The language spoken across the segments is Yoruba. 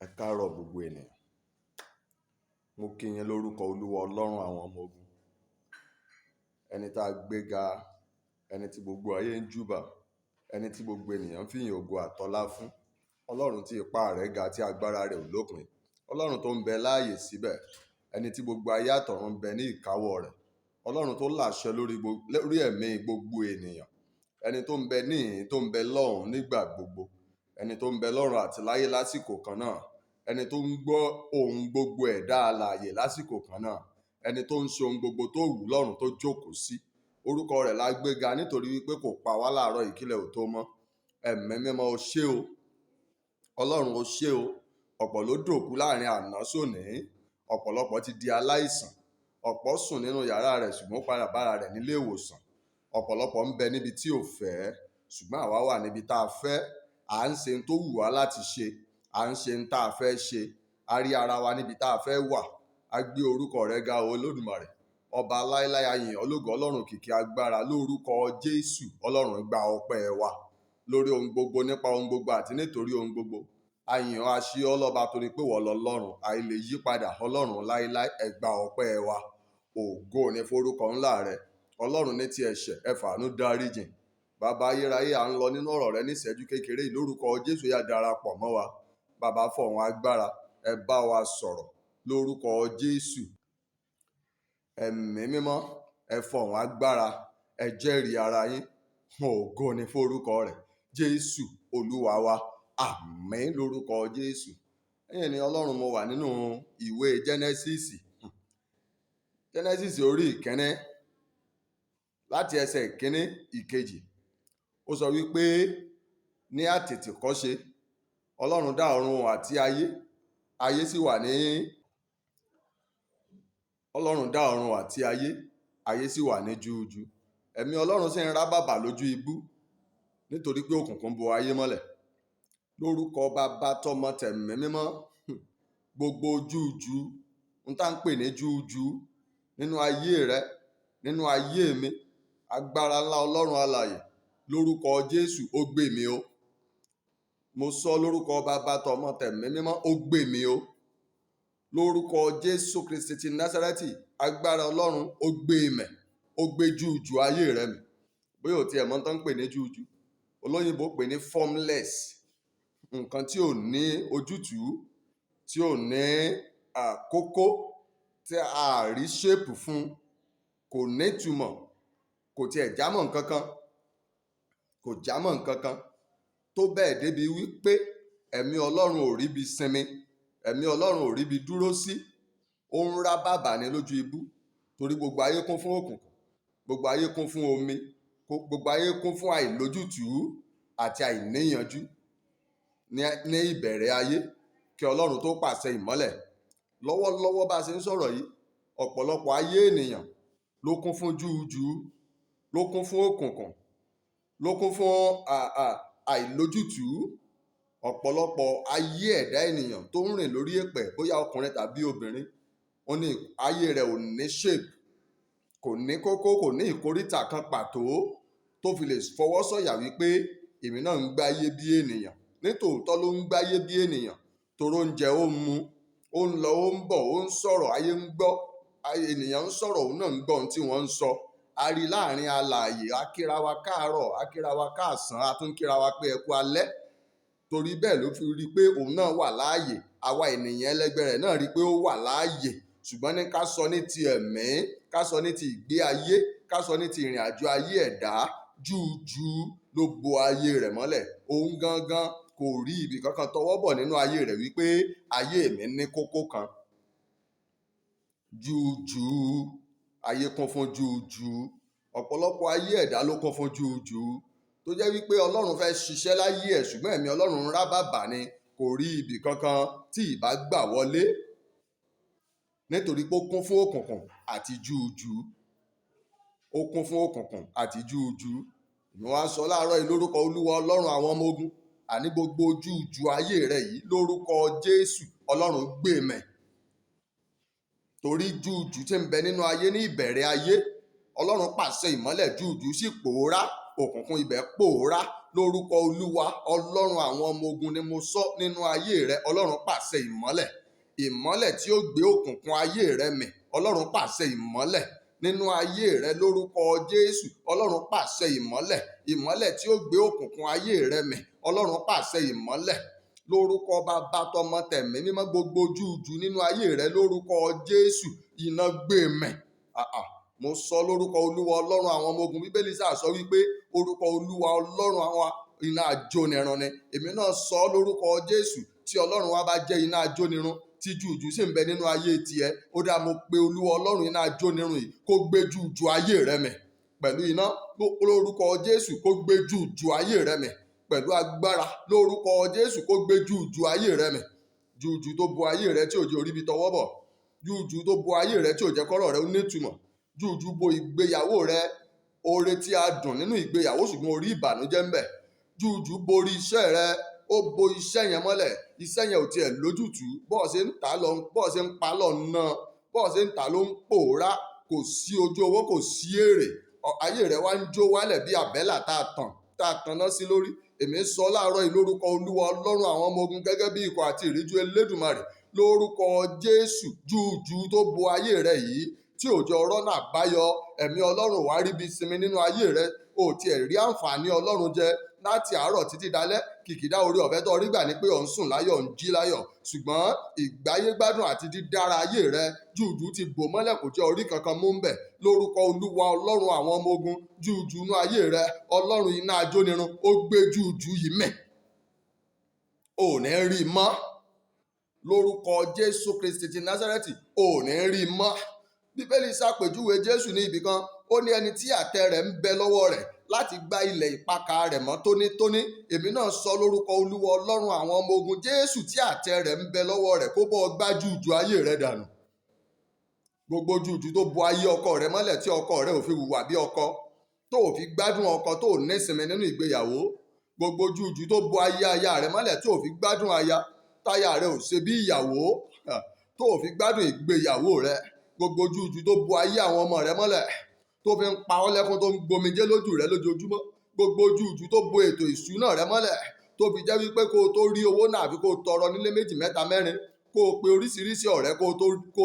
Ẹ káàárọ̀ gbogbo ènìyàn. Mo kí yín lórúkọ Olúwa Ọlọ́run àwọn ọmọ ogun. Ẹni tá a gbéga, ẹni tí gbogbo ayé ń júbà, ẹni tí gbogbo ènìyàn fi ìyìn ògo àtọlá fún. Ọlọ́run tí ipá rẹ̀ ga tí agbára rẹ̀ ò lópin. Ọlọ́run tó ń bẹ láàyè síbẹ̀. Ẹni tí gbogbo ayé àtọ̀run ń bẹ ní ìkáwọ́ rẹ̀. Ọlọ́run tó láṣẹ lórí ẹ̀mí gbogbo ènìyàn. Ẹni tó ń bẹ níhìn tó ń bẹ lọ́hùn nígbà gbogbo. Ẹni tó ń bẹ lọ́run àti láyé lásìkò kan náà. Ẹni tó ń gbọ́ ohun gbogbo ẹ̀dá alààyè lásìkò kan náà. Ẹni tó ń ṣe ohun gbogbo tó wù lọ́run tó jókòó sí. Orúkọ rẹ̀ la gbéga nítorí wípé kò pa wá láàárọ̀ ìkílẹ̀ ò tó mọ́. Ẹ̀mí mímọ́ o ṣé o. Ọlọ́run o ṣé o. Ọ̀pọ̀ ló dòkú láàrin àná sóní. Ọ̀pọ̀lọpọ̀ ti di aláìsàn. Ọ̀pọ̀ sùn nínú yàrá rẹ̀ ṣùgbọ́n padà bára rẹ̀ nílé ìwòsàn. Ọ̀pọ̀lọpọ̀ ń bẹ níbi tí ò fẹ́ ṣùgbọ́n àwa wà níbi tá a fẹ́. À ń ṣe ohun tó wù wá láti ṣe. À ń ṣe ohun tá a fẹ́ ṣe. A rí ara wa níbi tá a fẹ́ wà. A gbé orúkọ rẹ̀ ga o Olódùmarè. Ọba láéláé a yìn ọ́ lógo Ọlọ́run kìkì agbára lórúkọ Jésù. Ọlọ́run gba ọpẹ́ wa lórí ohun gbogbo, nípa ohun gbogbo àti nítorí ohun gbogbo. A yìn ọ́, a ṣí ọ́ lọ́ba torí pé wọ́n lọ́lọ́run. Àìlè yípadà Ọlọ́run láéláé ẹ gba ọpẹ́ wa. Ògo ni forúkọ ńlá rẹ̀. Ọlọ́run ní ti ẹ̀ṣẹ̀ ẹ fàánú dáríjìn. Bàbá ayérayé à ń lọ nínú ọ̀rọ̀ rẹ ní ìṣẹ́jú kékeré lórúkọ Jésù yá darapọ̀ mọ́ wa. Bàbá fọ̀hún agbára ẹ bá wa sọ̀rọ̀ lórúkọ Jésù. Ẹ̀mí mímọ́ ẹ fọ̀hún agbára ẹ jẹ́rìí ara yín. Ògo ni forúkọ rẹ̀. Jésù Olúwa wa. Àmín lórúkọ Jésù. Ẹ̀yin ni Ọlọ́run, mo wà nínú ìwé Jẹ́nẹ́sísì. Jẹ́nẹ́sísì orí ìkíní láti ẹsẹ̀ ìkíní ìkejì. Ó sọ wípé ní àtètèkọ́ṣe Ọlọ́run dá ọ̀run àti ayé. Ayé sì wà ní Ọlọ́run dá ọ̀run àti ayé. Ayé sì wà ní Juuju. Ẹ̀mí Ọlọ́run sì ń rá bàbà lójú ibú nítorí pé òkùnkùn bo ayé mọ́lẹ̀. Lórúkọ Bàbá tọmọ tẹ̀mí mímọ́. Gbogbo Juuju ń tá ń pè ní Juuju nínú ayé rẹ, nínú ayé mi. Agbára ńlá Ọlọ́run alààyè lórúkọ Jésù ó gbé mi o. Mo sọ lórúkọ Bàbá tọmọ tẹ̀mí mímọ́ ó gbé mi o. Lórúkọ Jésù Kristi ti Násárẹ́tì agbára Ọlọ́run ó gbé mẹ̀. Ó gbé Juuju ayé rẹ mì. Bóyá ò tiẹ̀ mọ̀ tán ń pè ní Juuju. Olóyìnbó pè ní formless. Nǹkan tí ò ní ojútùú, tí ò ní àkókò, tí a rí ṣépù fún, kò ní ìtumọ̀, kò tiẹ̀ jámọ́ nǹkan kan. Kò jámọ́ nǹkan kan. Tó bẹ́ẹ̀ débi wípé ẹ̀mí Ọlọ́run ò ríbi sinmi. Ẹ̀mí Ọlọ́run ò ríbi dúró sí. Ó ń rá bàbà ní lójú ibú. Torí gbogbo ayé kún fún òkùnkùn. Gbogbo ayé kún fún omi. Gbogbo ayé kún fún àìlójútùú àti àìníyanjú. Ní ìbẹ̀rẹ̀ ayé kí Ọlọ́run tó pàṣẹ ìmọ́lẹ̀. Lọ́wọ́lọ́wọ́ bá a ṣe ń sọ̀rọ̀ yìí, ọ̀pọ̀lọpọ̀ ayé ènìyàn ló kún fún Juuju, ló kún fún òkùnkùn, ló kún fún àìlójútùú. Ọ̀pọ̀lọpọ̀ ayé ẹ̀dá ènìyàn tó ń rìn lórí èpẹ̀, bóyá ọkùnrin tàbí obìnrin, ó ní ayé rẹ̀ ò ní shape, kò ní kókó, kò ní ìkóríta kan pàtó tó fi lè fọwọ́ sọ̀yà wípé èmi náà ń gbáyé bí ènìyàn. Nítòótọ́ ló ń gbáyé bí ènìyàn toró ń jẹ, ó ń mu, ó ń lọ, ó ń bọ̀, ó ń sọ̀rọ̀, ayé ń gbọ́. Ènìyàn ń sọ̀rọ̀, òun náà ń gbọ́ ohun tí wọ́n ń sọ. A rí láàrin alààyè, a kíra wa káàárọ̀, a kíra wa káàsán, a tún kíra wa pé ẹ kú alẹ́. Torí bẹ́ẹ̀ ló fi rí pé òun náà wà láàyè. Àwa ènìyàn ẹlẹgbẹ́ rẹ̀ náà rí pé ó wà láàyè. Ṣùgbọ́n ní ká sọ ní ti ẹ̀mí, ká sọ ní ti ìgbé ayé, ká sọ ní ti ìrìn-àjò ayé ẹ̀dá, Juuju ló bo ayé rẹ̀ mọ́lẹ̀. Òun gangan kò rí ibi kankan tọwọ́ bọ̀ nínú ayé rẹ̀ wípé ayé mi ní kókó kan. Juuju, ayé kún fún Juuju. Ọ̀pọ̀lọpọ̀ ayé ẹ̀dá ló kún fún Juuju. Tó jẹ́ wípé Ọlọ́run fẹ́ ṣiṣẹ́ láyé ẹ̀ ṣùgbọ́n ẹ̀mí Ọlọ́run ń rá bàbà ni. Kò rí ibi kankan tí ìbá gbà wọlé. Nítorí pé ó kún fún òkùnkùn àti Juuju. Ó kún fún òkùnkùn àti Juuju. Mo wá sọ láàárọ̀ yìí lórúkọ Olúwa Ọlọ́run àwọn ọmọ ogun. Àní gbogbo Juuju ayé rẹ yìí lórúkọ Jésù Ọlọ́run gbé mẹ̀. Torí Juuju tí ń bẹ nínú ayé ní ìbẹ̀rẹ̀ ayé. Ọlọ́run pàṣẹ ìmọ́lẹ̀, Juuju sì pòórá. Òkùnkùn ibẹ̀ pòórá. lórúkọ Olúwa Ọlọ́run àwọn ọmọ ogun ni mo sọ nínú ayé rẹ. Ọlọ́run pàṣẹ ìmọ́lẹ̀, ìmọ́lẹ̀ tí ó gbé òkùnkùn ayé rẹ mì. Ọlọ́run pàṣẹ ìmọ́lẹ̀ nínú ayé rẹ lórúkọ Jésù. Ọlọ́run pàṣẹ ìmọ́lẹ̀, ìmọ́lẹ̀ tí ó gbé òkùnkùn ayé rẹ mì. Ọlọ́run pàṣẹ ìmọ́lẹ̀ lórúkọ Bàbá tọmọ tẹ̀mí mímọ́. Gbogbo júùjú nínú ayé rẹ lórúkọ Jésù, iná gbé mì. Mo sọ lórúkọ Olúwa Ọlọ́run àwọn ọmọ ogun. Bíbélì sáà sọ wípé orúkọ Olúwa Ọlọ́run àwọn iná ajónirun ni. Èmi náà sọ lórúkọ Jésù, tí Ọlọ́run wa bá jẹ́ iná ajónirun, tí júùjú sì ń bẹ nínú ayé tiẹ̀, ó dáa, mo pe Olúwa Ọlọ́run iná ajónirun yìí kó gbé júùjú ayé rẹ mì pẹ̀lú iná lórúkọ Jésù. Kó gbé júùjú ayé rẹ mì pẹ̀lú agbára lórúkọ Jésù. Kó gbé júùjú ayé rẹ mì. Júùjú tó bo ayé rẹ tí ò jẹ́ orí bí tọwọ́ bọ̀. Júùjú tó bo ayé rẹ tí ò jẹ́ kọ́rọ̀ rẹ ó nítumọ̀. Júùjú bo ìgbéyàwó rẹ, oore tí a dùn nínú ìgbéyàwó ṣùgbọ́n orí ìbànújẹ́ ń bẹ. Júùjú borí iṣẹ́ rẹ, ó bo iṣẹ́ yẹn mọ́lẹ̀. Iṣẹ́ yẹn ò tiẹ̀ lójútùú. Bọ́ọ̀ ṣe ń tà lọ, bọ́ọ̀ ṣe ń pa lọ náà, bọ́ọ̀ ṣe ń tà ló ń pòórá. Kò sí ojú owó, kò sí èrè. Ayé rẹ wá ń jó wálẹ̀ bí àbẹ́là tá a tanná sí lórí. Èmi sọ láàárọ̀ yìí lórúkọ Olúwa Ọlọ́run àwọn ọmọ ogun gẹ́gẹ́ bí ikọ̀ àti ìríjú Elédùmarè lórúkọ Jésù. Júùjú tó bo ayé rẹ yìí tí òjò rọ́nà àbáyọ, ẹ̀mí Ọlọ́run wá ríbi sinmi nínú ayé rẹ. O tiẹ̀ rí àǹfààní Ọlọ́run jẹ láti àárọ̀ títí dalẹ́. Kìkìdá orí ọ̀fẹ́ tó rí gbà ní pé ò ń sùn láyọ̀, ń jí láyọ̀. Ṣùgbọ́n ìgbáyé gbádùn àti dídára ayé rẹ, júùjú ti bò mọ́lẹ̀, kò jẹ́ orí kankan mú ń bẹ̀. Lórúkọ Olúwa Ọlọ́run àwọn ọmọ ogun, júùjú inú ayé rẹ, Ọlọ́run iná ajónirun, ó gbé júùjú yìí mì. Ò ní rí i mọ́. Lórúkọ Jésù Kristi ti Násárẹ́tì, ò ní rí i mọ́. Bíbélì ṣàpèjúwe Jésù ní ibì kan. Ó ní ẹni tí àtẹ rẹ̀ ń bẹ lọ́wọ́ rẹ̀ láti gbá ilẹ̀ ìpakà rẹ̀ mọ́ tónítóní. Èmi náà sọ lórúkọ Olúwa Ọlọ́run àwọn ọmọ ogun, Jésù tí àtẹ rẹ̀ ń bẹ lọ́wọ́ rẹ̀ kó bọ́ gbá júùjú ayé rẹ̀ dànù. Gbogbo júùjú tó bo ayé ọkọ rẹ̀ mọ́lẹ̀ tí ọkọ rẹ̀ ò fi hùwà bí ọkọ, tó ò fi gbádùn ọkọ, tó ò nísinmi nínú ìgbéyàwó. Gbogbo júùjú tó bo ayé aya rẹ̀ mọ́lẹ̀ tí ò fi gbádùn aya, táyà rẹ̀ ò ṣe bí ìyàwó, tó ò fi gbádùn ìgbéyàwó rẹ̀. Gbogbo júùjú tó bo ayé àwọn ọmọ rẹ̀ mọ́lẹ̀ tó fi ń pa ọ́ lẹ́kún, tó ń gbomijé lójú rẹ̀ lójoojúmọ́. Gbogbo júùjú tó bo ètò ìṣúná rẹ̀ mọ́lẹ̀ tó fi jẹ́ wípé kó o tó rí owó náà àfi kó o tọrọ nílé méjì mẹ́ta mẹ́rin, kó o pe oríṣiríṣi ọ̀rẹ́ kó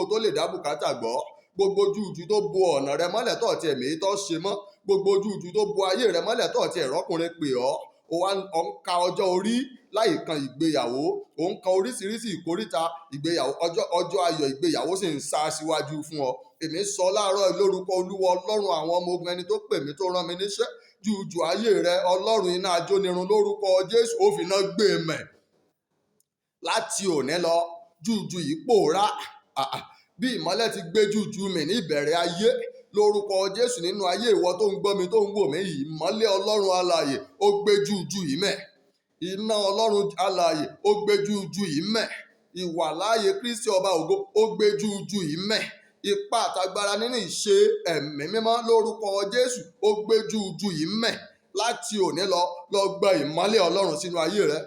o tó lè dá bùkátà gbọ́. Gbogbo júùjú tó bo ọ̀nà rẹ̀ mọ́lẹ̀ tó ti ẹ̀mí tó ṣe mọ́. Gbogbo júùjú tó bo ayé rẹ̀ mọ́lẹ̀ tó ti ẹ̀rọ́kùnrin pè ọ́. Ó ń ka ọjọ́ orí láì kan ìgbéyàwó. Ó ń kan oríṣiríṣi ìkóríta ìgbéyàwó. Ọjọ́ ayọ̀ ìgbéyàwó sì ń sá síwájú fún ọ. Èmi sọ láàárọ̀ lórúkọ Olúwa Ọlọ́run àwọn ọmọ ogun, ẹni tó pè mí tó rán mi níṣẹ́. Júùjú ayé rẹ, Ọlọ́run iná ajónirun lórúkọ Jésù, ó fi iná gbé mì. Láti òní lọ, júùjú yìí pòórá. Bí ìmọ́lẹ̀ ti gbé júùjú mì ní ìbẹ̀rẹ̀ ayé, lórúkọ Jésù nínú ayé ìwọ tó ń gbọ́ mi, tó ń wò mí yìí, ìmọ́lẹ̀ Ọlọ́run alààyè ó gbé júùjú yìí mì. Iná Ọlọ́run alààyè ó gbé júùjú yìí mì. Ìwàláàyè Kristi ọba ògo ó gbé júùjú yìí mì. Ipá àtagbára nínú ìṣe ẹ̀mí mímọ́ lórúkọ Jésù ó gbé júùjú yìí mì. Láti òní lọ gba ìmọ́lẹ̀ Ọlọ́run sínú ayé rẹ.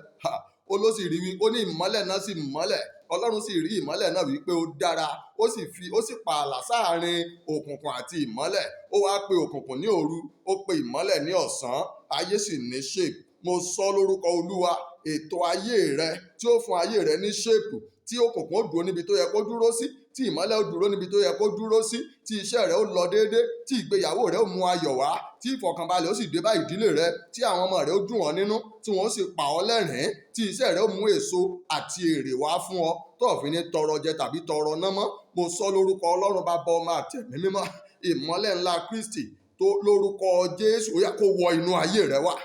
Ó ló sì rí wí, ó ní ìmọ́lẹ̀ náà sì mọ́lẹ̀. Ọlọ́run sì rí ìmọ́lẹ̀ náà wípé ó dára. Ó sì pààlà sáàrin òkùnkùn àti ìmọ́lẹ̀. Ó wá pe òkùnkùn ní òru, ó pe ìmọ́lẹ̀ ní ọ̀sán. Ayé sì ní ṣèpù. Mo sọ lórúkọ Olúwa, ètò ayé rẹ tí ó fún ayé rẹ ní ṣèpù, tí òkùnkùn ó dúró níbi tó yẹ kó dúró sí, tí ìmọ́lẹ̀ ó dúró níbi tó yẹ kó dúró sí, tí iṣẹ́ rẹ ó lọ déédéé, tí ìgbéyàwó rẹ ó mú ayọ̀ wá, tí ìfọ̀kànbalẹ̀ ó sì dé bá ìdílé rẹ, tí àwọn ọmọ rẹ ó dùn ọ́ nínú, tí wọ́n ó sì pa ọ́ lẹ́rìn-ín, tí iṣẹ́ rẹ ó mú èso àti èrè wá fún ọ, tó ò fi ní tọrọ jẹ tàbí tọrọ ná mọ́. Mo sọ lórúkọ Ọlọ́run Bàbá, Ọmọ àti Ẹ̀mí Mímọ́, ìmọ́lẹ̀ ńlá Kristi tó lórúkọ Jésù ó yá kó wọ inú ayé rẹ wá.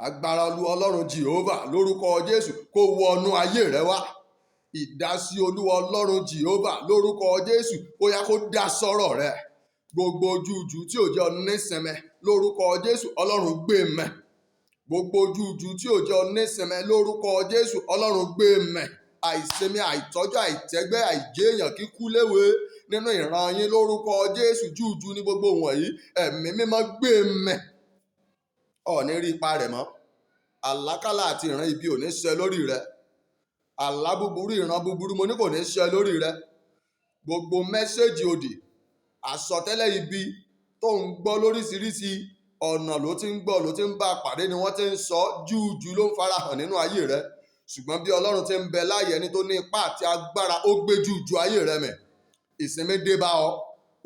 Agbára Olúwa Ọlọ́run Jèhófà lórúkọ Jésù kó wọ inú ayé rẹ wá. Ìdásí Olúwa Ọlọ́run Jèhófà lórúkọ Jésù ó yá kó dá sọ́rọ̀ rẹ. Gbogbo júùjú tí ò jẹ́ onísinmi lórúkọ Jésù Ọlọ́run gbé mì. Gbogbo júùjú tí ò jẹ́ onísinmi lórúkọ Jésù Ọlọ́run gbé mì. Àìsinmi, àìtọ́jú, àìtẹ́gbẹ́, àìjéèyàn, kíkú léwe nínú ìran yín lórúkọ Jésù. Júùjú ní gbogbo wọ̀nyí, ẹ̀mí mímọ́ gbé mì. Ọ̀ní rí ipa rẹ̀ mọ́. Àlákálà àti ìran ibi ò ní ṣẹ lórí rẹ. Àlá búburú, ìran búburú mo ní kò ní ṣẹ lórí rẹ. Gbogbo mẹ́sẹ̀jì òdì, àsọtẹ́lẹ̀ ibi tó ń gbọ́ lóríṣiríṣi ọ̀nà ló ti ń gbọ́ ló ti ń bá a pàdé ni wọ́n ti ń sọ júùjú ló ń farahàn nínú ayé rẹ ṣùgbọ́n bí ọlọ́run ti ń bẹ láàyè ẹni tó ní ipá àti agbára ó gbé júùjú ayé rẹ mẹ̀. Ìsinmi dé bá ọ,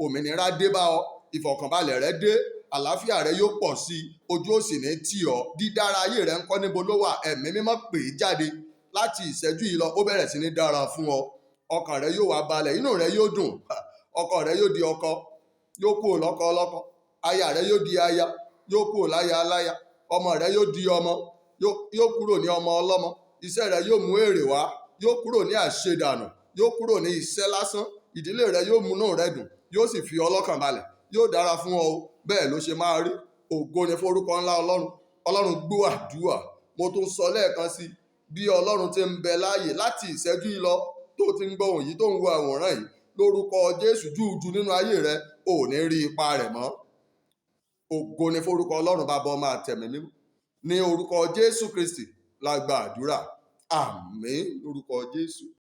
òmìnira dé bá ọ, ìfọ̀kànbalẹ̀ rẹ dé, àlàáfíà rẹ yóò pọ̀ sí i, ojú ò sì ní tì ọ́. Dídára ayé rẹ ń kọ́ níbo ló wà? Ẹ̀mí mímọ́ pè é jáde láti ìṣẹ́jú yìí lọ, ó bẹ̀rẹ̀ sí ní dára fún ọ. Ọkàn rẹ yóò wá balẹ̀, inú rẹ yóò dùn, ọkọ rẹ yóò di ọkọ, yóò kúrò lọ́kọ ọlọ́kọ, aya rẹ yóò di aya, yóò kúrò láya aláya, ọmọ rẹ yóò di ọmọ, yóò kúrò ní ọmọ ọlọ́mọ, iṣẹ́ rẹ yóò mú èrè wá, yóò kúrò ní àṣedànù, yóò kúrò ní iṣẹ́ lásán, ìdílé rẹ yóò múnú rẹ dùn, yóò sì fi ọlọ́kàn balẹ̀, yóò dára fún ọ o. Bẹ́ẹ̀ ló ṣe máa rí. Ògo ni forúkọ ńlá Ọlọ́run. Ọlọ́run gbọ́ àdúrà. Mo tún sọ lẹ́ẹ̀kan sí, bí Ọlọ́run ti ń bẹ láàyè láti ìṣẹ́jú yìí lọ tó ti ń gbọ́ ohùn yìí tó ń wo àwòrán yìí, lórúkọ Jésù júùjú nínú ayé rẹ ò ní rí ipa rẹ̀ mọ́. Ògo ni forúkọ Ọlọ́run Baba Ọmọ àtẹ̀mí mímọ́. Ní orúkọ Jésù Kristi la gba àdúrà. Àmín lórúkọ Jésù.